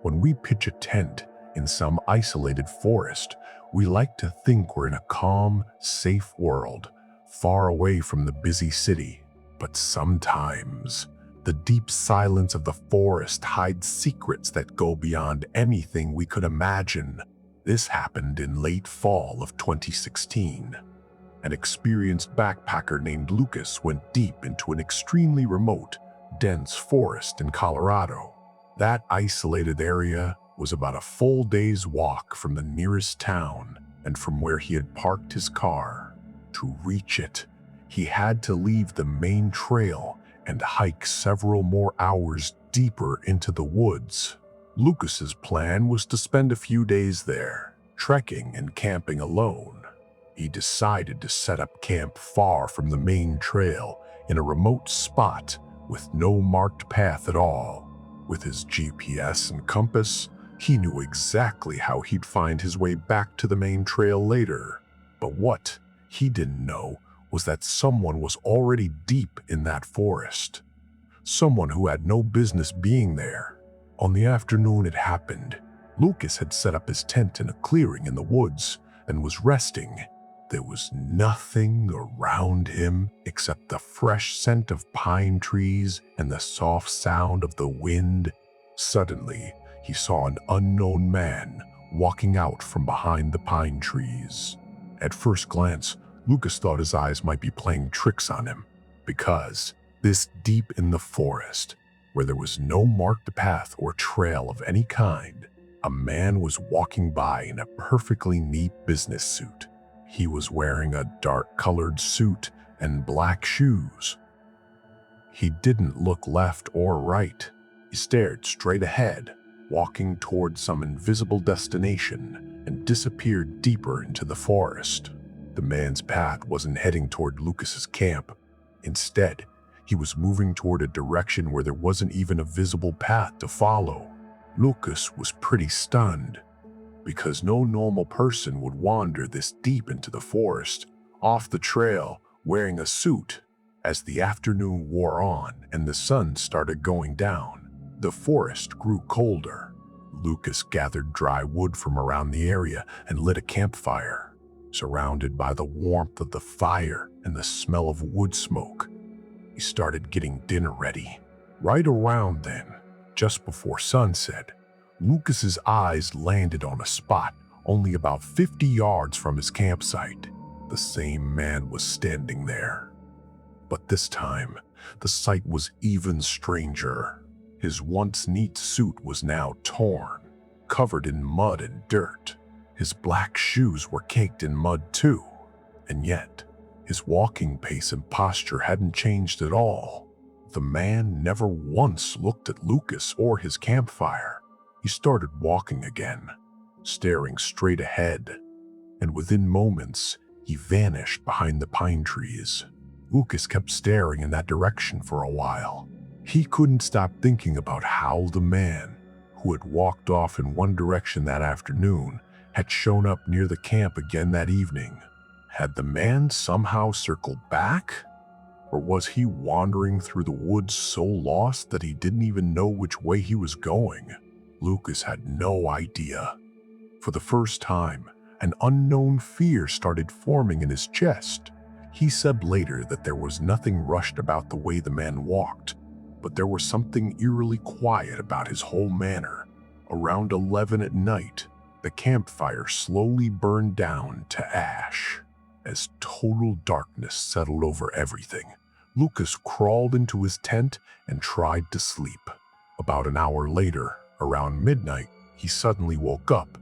When we pitch a tent in some isolated forest, we like to think we're in a calm, safe world, far away from the busy city. But sometimes, the deep silence of the forest hides secrets that go beyond anything we could imagine. This happened in late fall of 2016. An experienced backpacker named Lucas went deep into an extremely remote, dense forest in Colorado. That isolated area was about a full day's walk from the nearest town and from where he had parked his car. To reach it, he had to leave the main trail and hike several more hours deeper into the woods. Lucas's plan was to spend a few days there, trekking and camping alone. He decided to set up camp far from the main trail in a remote spot with no marked path at all. With his GPS and compass, he knew exactly how he'd find his way back to the main trail later. But what he didn't know was that someone was already deep in that forest. Someone who had no business being there. On the afternoon it happened, Lucas had set up his tent in a clearing in the woods and was resting. There was nothing around him except the fresh scent of pine trees and the soft sound of the wind. Suddenly, he saw an unknown man walking out from behind the pine trees. At first glance, Lucas thought his eyes might be playing tricks on him, because this deep in the forest, where there was no marked path or trail of any kind, a man was walking by in a perfectly neat business suit. He was wearing a dark-colored suit and black shoes. He didn't look left or right. He stared straight ahead, walking toward some invisible destination, and disappeared deeper into the forest. The man's path wasn't heading toward Lucas's camp. Instead, he was moving toward a direction where there wasn't even a visible path to follow. Lucas was pretty stunned, because no normal person would wander this deep into the forest, off the trail, wearing a suit. As the afternoon wore on and the sun started going down, the forest grew colder. Lucas gathered dry wood from around the area and lit a campfire. Surrounded by the warmth of the fire and the smell of wood smoke, he started getting dinner ready. Right around then, just before sunset, Lucas's eyes landed on a spot only about 50 yards from his campsite. The same man was standing there. But this time, the sight was even stranger. His once neat suit was now torn, covered in mud and dirt. His black shoes were caked in mud too, and yet his walking pace and posture hadn't changed at all. The man never once looked at Lucas or his campfire. He started walking again, staring straight ahead, and within moments, he vanished behind the pine trees. Lucas kept staring in that direction for a while. He couldn't stop thinking about how the man, who had walked off in one direction that afternoon, had shown up near the camp again that evening. Had the man somehow circled back? Or was he wandering through the woods so lost that he didn't even know which way he was going? Lucas had no idea. For the first time, an unknown fear started forming in his chest. He said later that there was nothing rushed about the way the man walked, but there was something eerily quiet about his whole manner. Around 11 at night, the campfire slowly burned down to ash. As total darkness settled over everything, Lucas crawled into his tent and tried to sleep. About an hour later, around midnight, he suddenly woke up.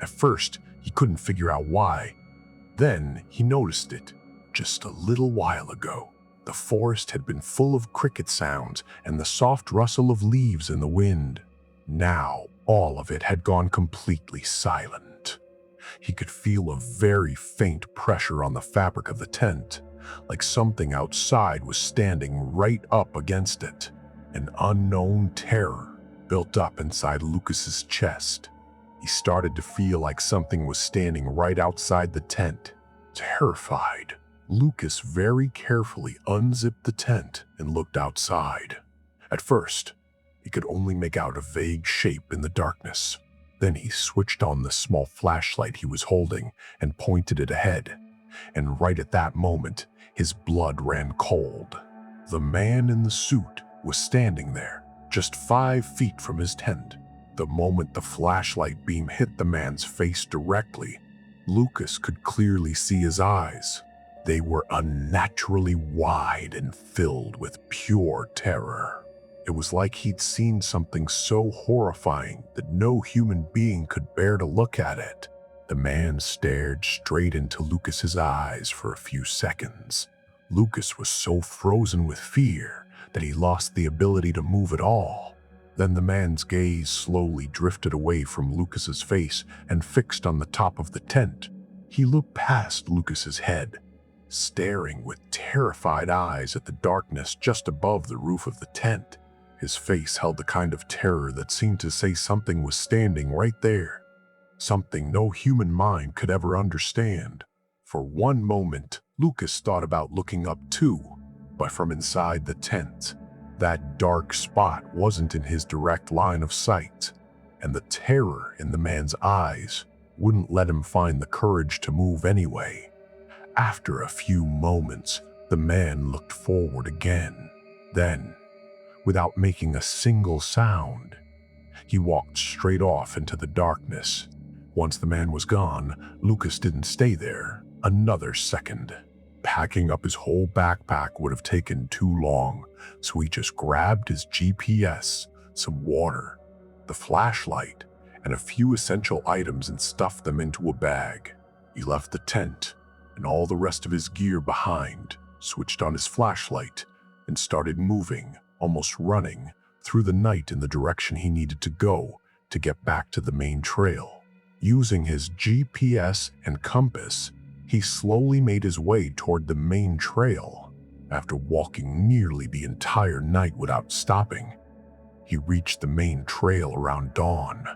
At first, he couldn't figure out why. Then he noticed it. Just a little while ago, the forest had been full of cricket sounds and the soft rustle of leaves in the wind. Now, all of it had gone completely silent. He could feel a very faint pressure on the fabric of the tent, like something outside was standing right up against it. An unknown terror built up inside Lucas's chest. He started to feel like something was standing right outside the tent. Terrified, Lucas very carefully unzipped the tent and looked outside. At first, He could only make out a vague shape in the darkness. Then he switched on the small flashlight he was holding and pointed it ahead. And right at that moment, his blood ran cold. The man in the suit was standing there, just 5 feet from his tent. The moment the flashlight beam hit the man's face directly, Lucas could clearly see his eyes. They were unnaturally wide and filled with pure terror. It was like he'd seen something so horrifying that no human being could bear to look at it. The man stared straight into Lucas's eyes for a few seconds. Lucas was so frozen with fear that he lost the ability to move at all. Then the man's gaze slowly drifted away from Lucas's face and fixed on the top of the tent. He looked past Lucas's head, staring with terrified eyes at the darkness just above the roof of the tent. His face held the kind of terror that seemed to say something was standing right there, something no human mind could ever understand. For one moment, Lucas thought about looking up too, but from inside the tent, that dark spot wasn't in his direct line of sight, and the terror in the man's eyes wouldn't let him find the courage to move anyway. After a few moments, the man looked forward again. Then, without making a single sound, he walked straight off into the darkness. Once the man was gone, Lucas didn't stay there another second. Packing up his whole backpack would have taken too long, so he just grabbed his GPS, some water, the flashlight, and a few essential items and stuffed them into a bag. He left the tent and all the rest of his gear behind, switched on his flashlight, and started moving, almost running, through the night in the direction he needed to go to get back to the main trail. Using his GPS and compass, he slowly made his way toward the main trail. After walking nearly the entire night without stopping, he reached the main trail around dawn.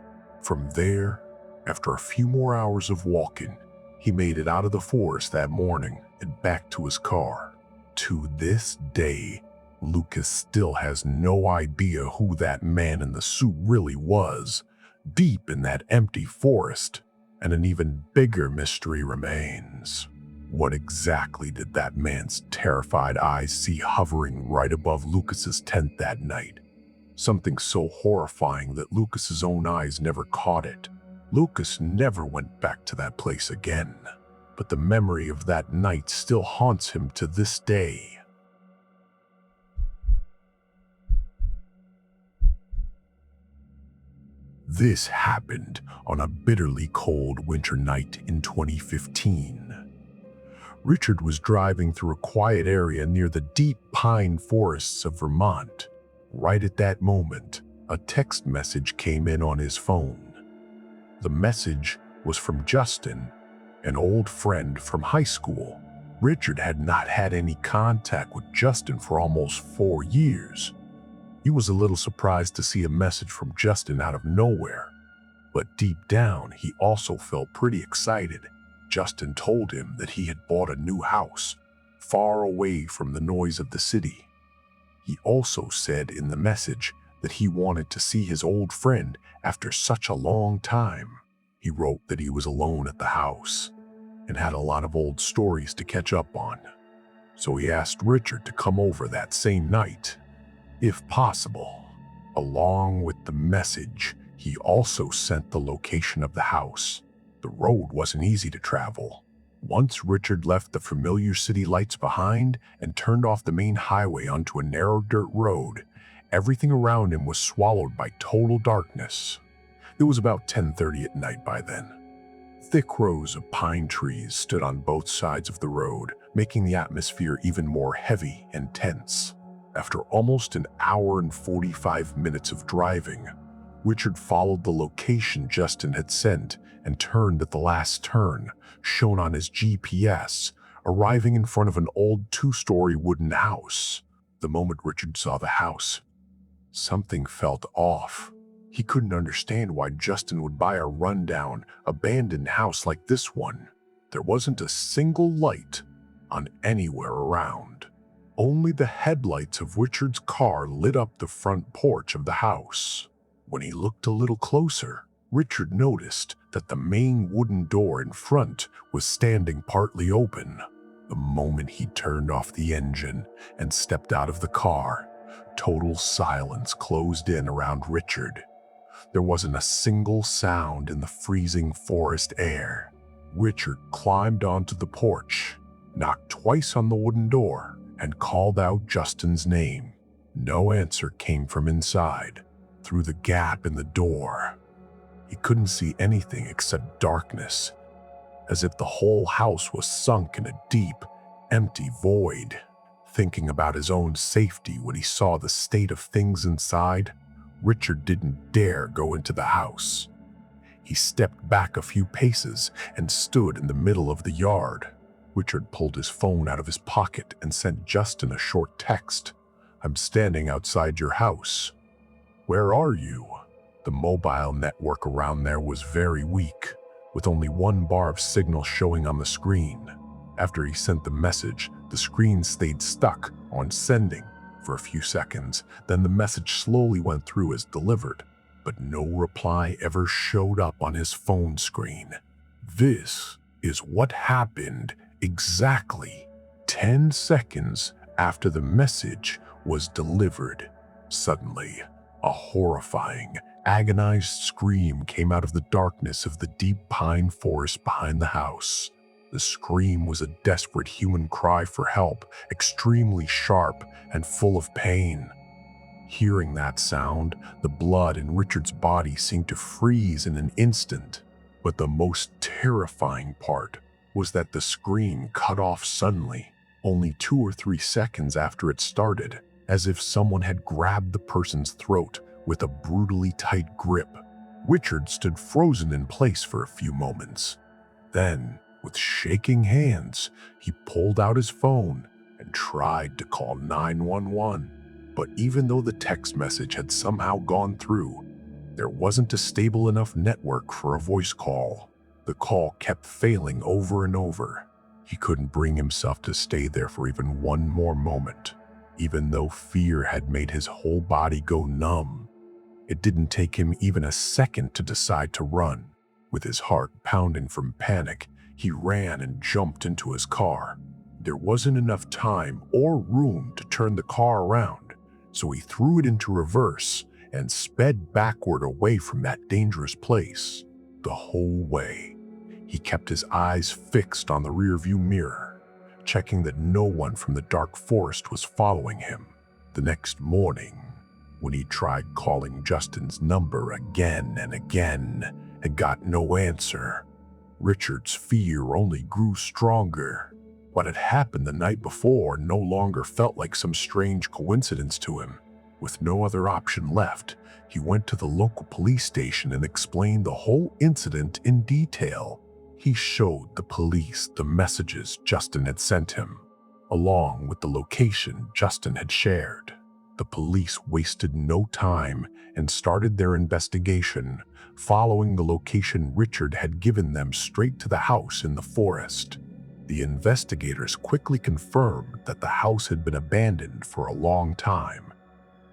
From there, after a few more hours of walking, he made it out of the forest that morning and back to his car. To this day, Lucas still has no idea who that man in the suit really was. Deep in that empty forest, and an even bigger mystery remains. What exactly did that man's terrified eyes see hovering right above Lucas's tent that night? Something so horrifying that Lucas's own eyes never caught it. Lucas never went back to that place again, but the memory of that night still haunts him to this day. This happened on a bitterly cold winter night in 2015. Richard was driving through a quiet area near the deep pine forests of Vermont. Right at that moment, a text message came in on his phone. The message was from Justin, an old friend from high school. Richard had not had any contact with Justin for almost 4 years. He was a little surprised to see a message from Justin out of nowhere, but deep down he also felt pretty excited. Justin told him that he had bought a new house, far away from the noise of the city. He also said in the message that he wanted to see his old friend after such a long time. He wrote that he was alone at the house and had a lot of old stories to catch up on, so he asked Richard to come over that same night, if possible. Along with the message, he also sent the location of the house. The road wasn't easy to travel. Once Richard left the familiar city lights behind and turned off the main highway onto a narrow dirt road, everything around him was swallowed by total darkness. It was about 10:30 at night by then. Thick rows of pine trees stood on both sides of the road, making the atmosphere even more heavy and tense. After almost an hour and 45 minutes of driving, Richard followed the location Justin had sent and turned at the last turn shown on his GPS, arriving in front of an old 2-story wooden house. The moment Richard saw the house, something felt off. He couldn't understand why Justin would buy a rundown, abandoned house like this one. There wasn't a single light on anywhere around. Only the headlights of Richard's car lit up the front porch of the house. When he looked a little closer, Richard noticed that the main wooden door in front was standing partly open. The moment he turned off the engine and stepped out of the car, total silence closed in around Richard. There wasn't a single sound in the freezing forest air. Richard climbed onto the porch, knocked twice on the wooden door, and called out Justin's name. No answer came from inside. Through the gap in the door, he couldn't see anything except darkness, as if the whole house was sunk in a deep, empty void. Thinking about his own safety when he saw the state of things inside, Richard didn't dare go into the house. He stepped back a few paces and stood in the middle of the yard. Richard pulled his phone out of his pocket and sent Justin a short text. "I'm standing outside your house. Where are you?" The mobile network around there was very weak, with only one bar of signal showing on the screen. After he sent the message, the screen stayed stuck on sending for a few seconds. Then the message slowly went through as delivered, but no reply ever showed up on his phone screen. This is what happened exactly 10 seconds after the message was delivered. Suddenly, a horrifying, agonized scream came out of the darkness of the deep pine forest behind the house. The scream was a desperate human cry for help, extremely sharp and full of pain. Hearing that sound, the blood in Richard's body seemed to freeze in an instant. But the most terrifying part was that the scream cut off suddenly, only 2 or 3 seconds after it started, as if someone had grabbed the person's throat with a brutally tight grip. Richard stood frozen in place for a few moments. Then, with shaking hands, he pulled out his phone and tried to call 911. But even though the text message had somehow gone through, there wasn't a stable enough network for a voice call. The call kept failing over and over. He couldn't bring himself to stay there for even one more moment, even though fear had made his whole body go numb. It didn't take him even a second to decide to run. With his heart pounding from panic, he ran and jumped into his car. There wasn't enough time or room to turn the car around, so he threw it into reverse and sped backward away from that dangerous place. The whole way, he kept his eyes fixed on the rearview mirror, checking that no one from the dark forest was following him. The next morning, when he tried calling Justin's number again and again and got no answer, Richard's fear only grew stronger. What had happened the night before no longer felt like some strange coincidence to him. With no other option left, he went to the local police station and explained the whole incident in detail. He showed the police the messages Justin had sent him, along with the location Justin had shared. The police wasted no time and started their investigation, following the location Richard had given them straight to the house in the forest. The investigators quickly confirmed that the house had been abandoned for a long time.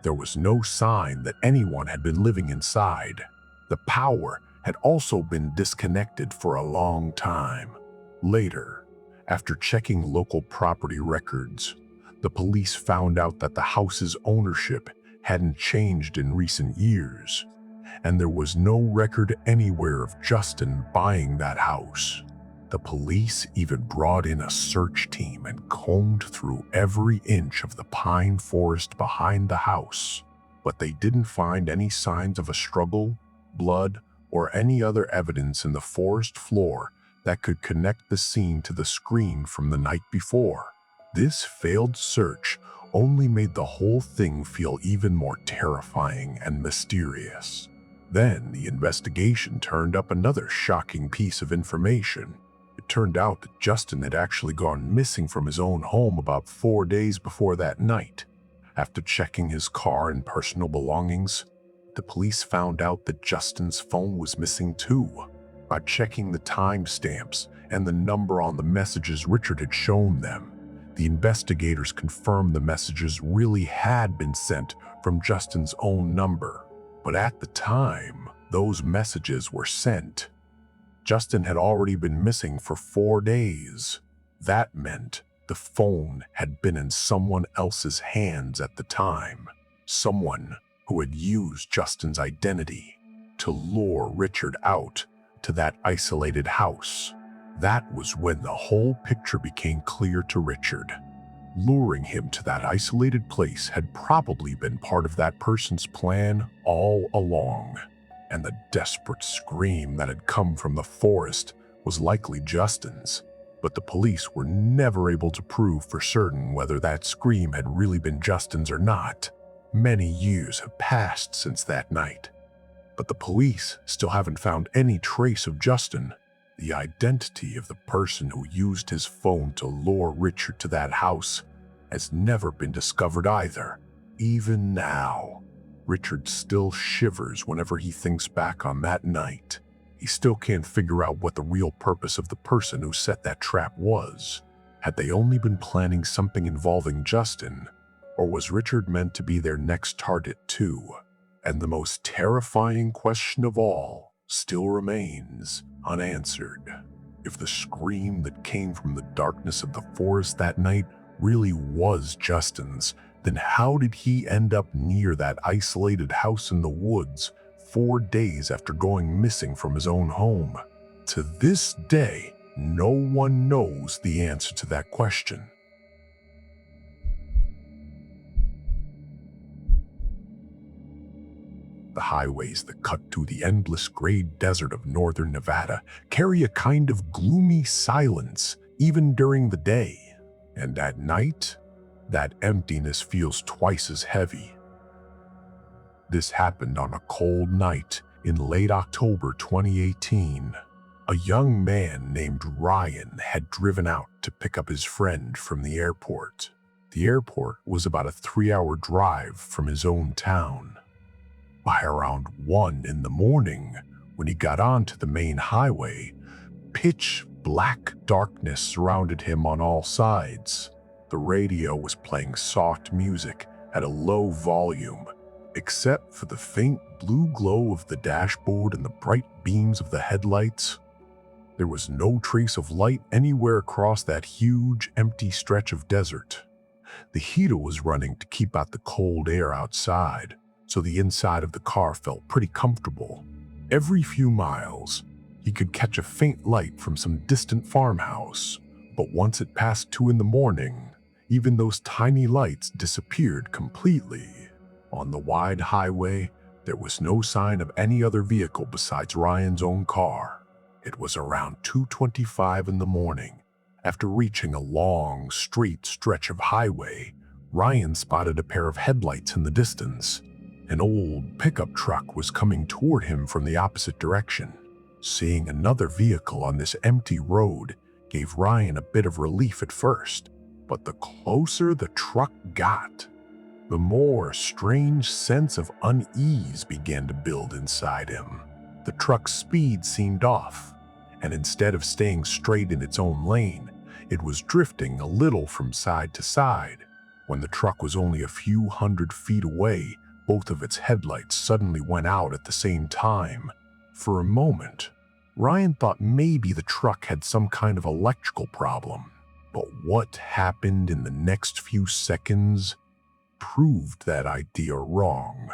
There was no sign that anyone had been living inside. The power had also been disconnected for a long time. Later, after checking local property records, the police found out that the house's ownership hadn't changed in recent years, and there was no record anywhere of Justin buying that house. The police even brought in a search team and combed through every inch of the pine forest behind the house, but they didn't find any signs of a struggle, blood, or any other evidence in the forest floor that could connect the scene to the screen from the night before. This failed search only made the whole thing feel even more terrifying and mysterious. Then the investigation turned up another shocking piece of information. It turned out that Justin had actually gone missing from his own home about 4 days before that night. After checking his car and personal belongings, the police found out that Justin's phone was missing too. By checking the timestamps and the number on the messages Richard had shown them, The investigators confirmed the messages really had been sent from Justin's own number, but at the time those messages were sent, Justin had already been missing for 4 days. That meant the phone had been in someone else's hands at the time, someone who had used Justin's identity to lure Richard out to that isolated house. That was when the whole picture became clear to Richard. Luring him to that isolated place had probably been part of that person's plan all along, and the desperate scream that had come from the forest was likely Justin's, but the police were never able to prove for certain whether that scream had really been Justin's or not. Many years have passed since that night, but the police still haven't found any trace of Justin. The identity of the person who used his phone to lure Richard to that house has never been discovered either. Even now, Richard still shivers whenever he thinks back on that night. He still can't figure out what the real purpose of the person who set that trap was. Had they only been planning something involving Justin, or was Richard meant to be their next target too? And the most terrifying question of all still remains unanswered. If the scream that came from the darkness of the forest that night really was Justin's, then how did he end up near that isolated house in the woods 4 days after going missing from his own home? To this day, no one knows the answer to that question. The highways that cut through the endless gray desert of northern Nevada carry a kind of gloomy silence even during the day. And at night, that emptiness feels twice as heavy. This happened on a cold night in late October 2018. A young man named Ryan had driven out to pick up his friend from the airport. The airport was about a 3-hour drive from his own town. By around 1 in the morning, when he got onto the main highway, pitch black darkness surrounded him on all sides. The radio was playing soft music at a low volume, except for the faint blue glow of the dashboard and the bright beams of the headlights. There was no trace of light anywhere across that huge, empty stretch of desert. The heater was running to keep out the cold air outside, so the inside of the car felt pretty comfortable. Every few miles, he could catch a faint light from some distant farmhouse, but once it passed 2 in the morning, even those tiny lights disappeared completely. On the wide highway, there was no sign of any other vehicle besides Ryan's own car. It was around 2:25 in the morning. After reaching a long, straight stretch of highway, Ryan spotted a pair of headlights in the distance. An old pickup truck was coming toward him from the opposite direction. Seeing another vehicle on this empty road gave Ryan a bit of relief at first, but the closer the truck got, the more a strange sense of unease began to build inside him. The truck's speed seemed off, and instead of staying straight in its own lane, it was drifting a little from side to side. When the truck was only a few hundred feet away, both of its headlights suddenly went out at the same time. For a moment, Ryan thought maybe the truck had some kind of electrical problem. But what happened in the next few seconds proved that idea wrong.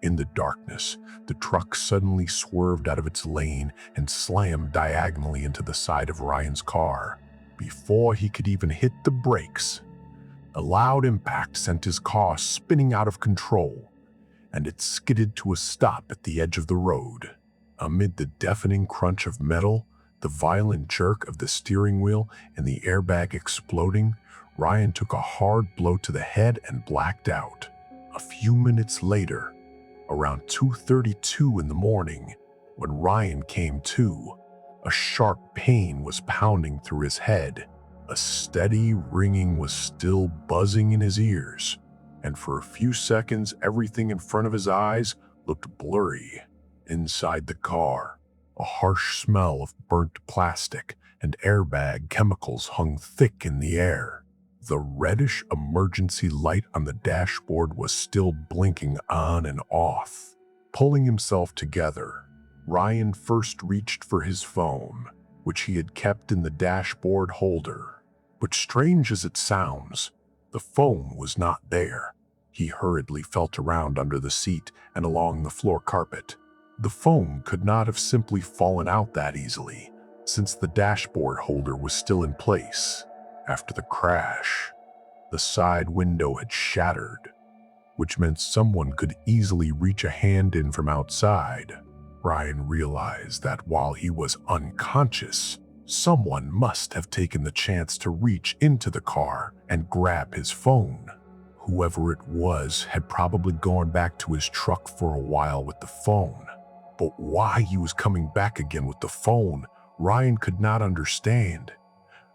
In the darkness, the truck suddenly swerved out of its lane and slammed diagonally into the side of Ryan's car. Before he could even hit the brakes, a loud impact sent his car spinning out of control, and it skidded to a stop at the edge of the road. Amid the deafening crunch of metal, the violent jerk of the steering wheel, and the airbag exploding, Ryan took a hard blow to the head and blacked out. A few minutes later, around 2:32 in the morning, when Ryan came to, a sharp pain was pounding through his head. A steady ringing was still buzzing in his ears, and for a few seconds everything in front of his eyes looked blurry. Inside the car, a harsh smell of burnt plastic and airbag chemicals hung thick in the air. The reddish emergency light on the dashboard was still blinking on and off. Pulling himself together, Ryan first reached for his phone, which he had kept in the dashboard holder. But strange as it sounds, the phone was not there. He hurriedly felt around under the seat and along the floor carpet. The phone could not have simply fallen out that easily, since the dashboard holder was still in place. After the crash, the side window had shattered, which meant someone could easily reach a hand in from outside. Ryan realized that while he was unconscious, someone must have taken the chance to reach into the car and grab his phone. Whoever it was had probably gone back to his truck for a while with the phone. But why he was coming back again with the phone, Ryan could not understand.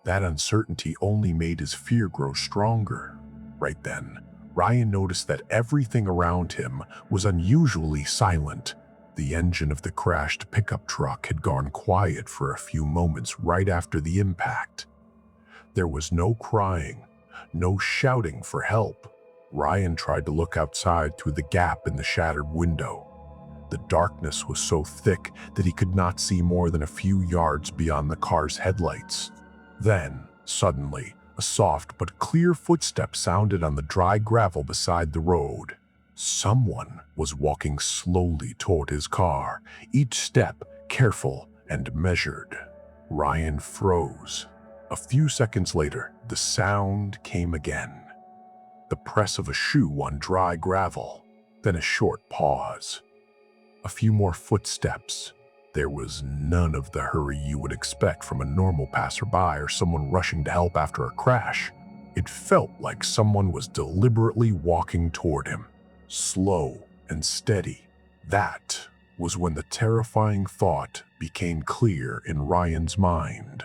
That uncertainty only made his fear grow stronger. Right then, Ryan noticed that everything around him was unusually silent. The engine of the crashed pickup truck had gone quiet for a few moments right after the impact. There was no crying, no shouting for help. Ryan tried to look outside through the gap in the shattered window. The darkness was so thick that he could not see more than a few yards beyond the car's headlights. Then, suddenly, a soft but clear footstep sounded on the dry gravel beside the road. Someone was walking slowly toward his car, each step careful and measured. Ryan froze. A few seconds later, the sound came again. The press of a shoe on dry gravel, then a short pause. A few more footsteps. There was none of the hurry you would expect from a normal passerby or someone rushing to help after a crash. It felt like someone was deliberately walking toward him, slow and steady. That was when the terrifying thought became clear in Ryan's mind.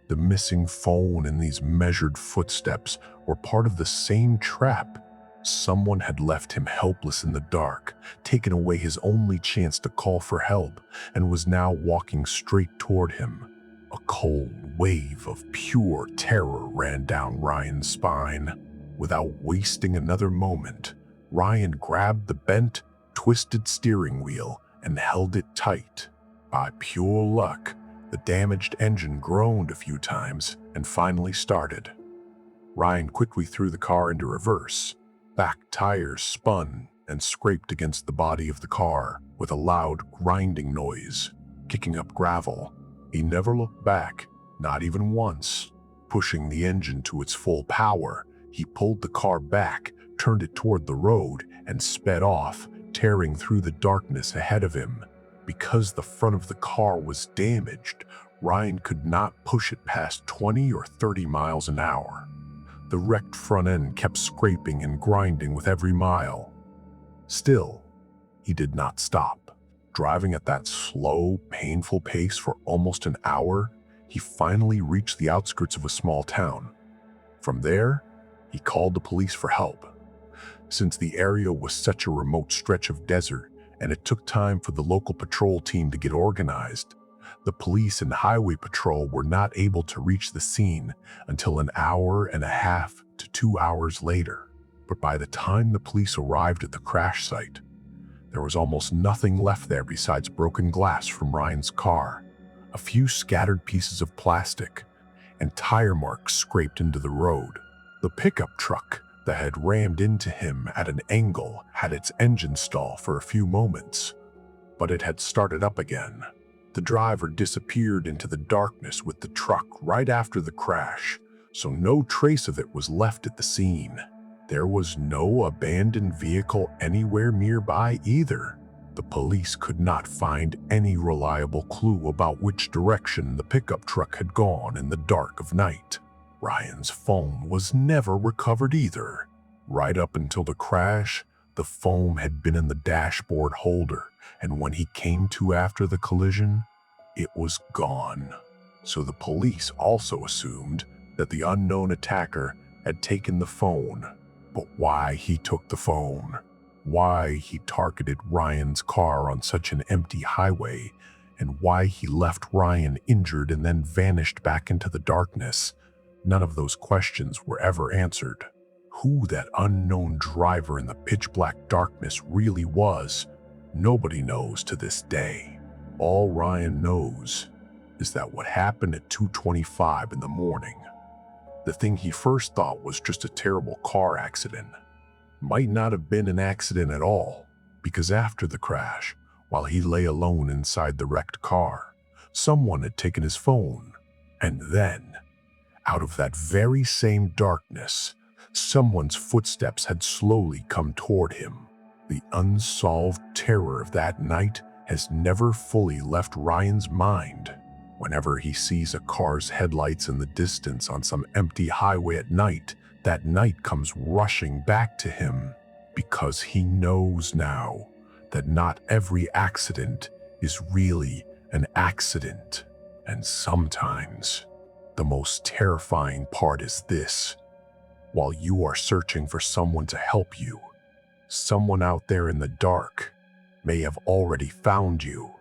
The missing phone and these measured footsteps were part of the same trap. Someone had left him helpless in the dark, taken away his only chance to call for help, and was now walking straight toward him. A cold wave of pure terror ran down Ryan's spine. Without wasting another moment, Ryan grabbed the bent, twisted steering wheel and held it tight. By pure luck, the damaged engine groaned a few times and finally started. Ryan quickly threw the car into reverse. Back tires spun and scraped against the body of the car with a loud grinding noise, kicking up gravel. He never looked back, not even once. Pushing the engine to its full power, he pulled the car back, turned it toward the road, and sped off, tearing through the darkness ahead of him. Because the front of the car was damaged, Ryan could not push it past 20 or 30 miles an hour. The wrecked front end kept scraping and grinding with every mile. Still, he did not stop. Driving at that slow, painful pace for almost an hour, he finally reached the outskirts of a small town. From there, he called the police for help. Since the area was such a remote stretch of desert, and it took time for the local patrol team to get organized, the police and highway patrol were not able to reach the scene until an hour and a half to 2 hours later. But by the time the police arrived at the crash site, there was almost nothing left there besides broken glass from Ryan's car, a few scattered pieces of plastic, and tire marks scraped into the road. The pickup truck that had rammed into him at an angle had its engine stall for a few moments, but it had started up again. The driver disappeared into the darkness with the truck right after the crash, so no trace of it was left at the scene. There was no abandoned vehicle anywhere nearby either. The police could not find any reliable clue about which direction the pickup truck had gone in the dark of night. Ryan's phone was never recovered either. Right up until the crash, the phone had been in the dashboard holder, and when he came to after the collision, it was gone. So the police also assumed that the unknown attacker had taken the phone. But why he took the phone, why he targeted Ryan's car on such an empty highway, and why he left Ryan injured and then vanished back into the darkness, None of those questions were ever answered. Who that unknown driver in the pitch-black darkness really was, nobody knows to this day. All Ryan knows is that what happened at 2:25 in the morning, the thing he first thought was just a terrible car accident, might not have been an accident at all, because after the crash, while he lay alone inside the wrecked car, someone had taken his phone. And then, out of that very same darkness, someone's footsteps had slowly come toward him. The unsolved terror of that night has never fully left Ryan's mind. Whenever he sees a car's headlights in the distance on some empty highway at night, that night comes rushing back to him, because he knows now that not every accident is really an accident. And sometimes, the most terrifying part is this: while you are searching for someone to help you, someone out there in the dark may have already found you.